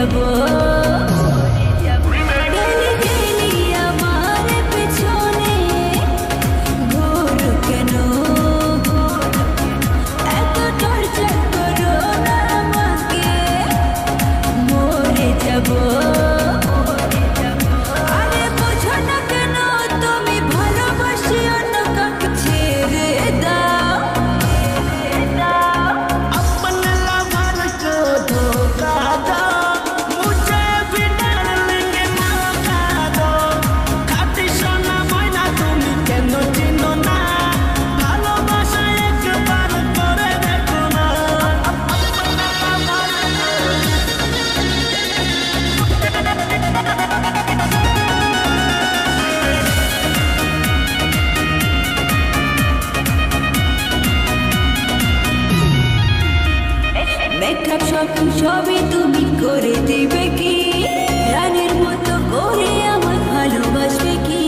যাব গেলি গেলি আমার পেছনে ঘোর কেন এত টর্চার করো না আমাকে মরে যাব আরে বোঝো না কেন তুমি ভালোবাসি অন্য কাউকে ছেড়ে দাও अपने लवर को धोखा दो मुझे भी डार्लिंग मौका दो खाती सोना मयना তুমি কেন চিনো না ভালোবাসা একবার করে দেখো না মেকআপ শপিং সবই তুমি করে দিবে কি রানীর মতো করে আমার ভালোবাসবে কি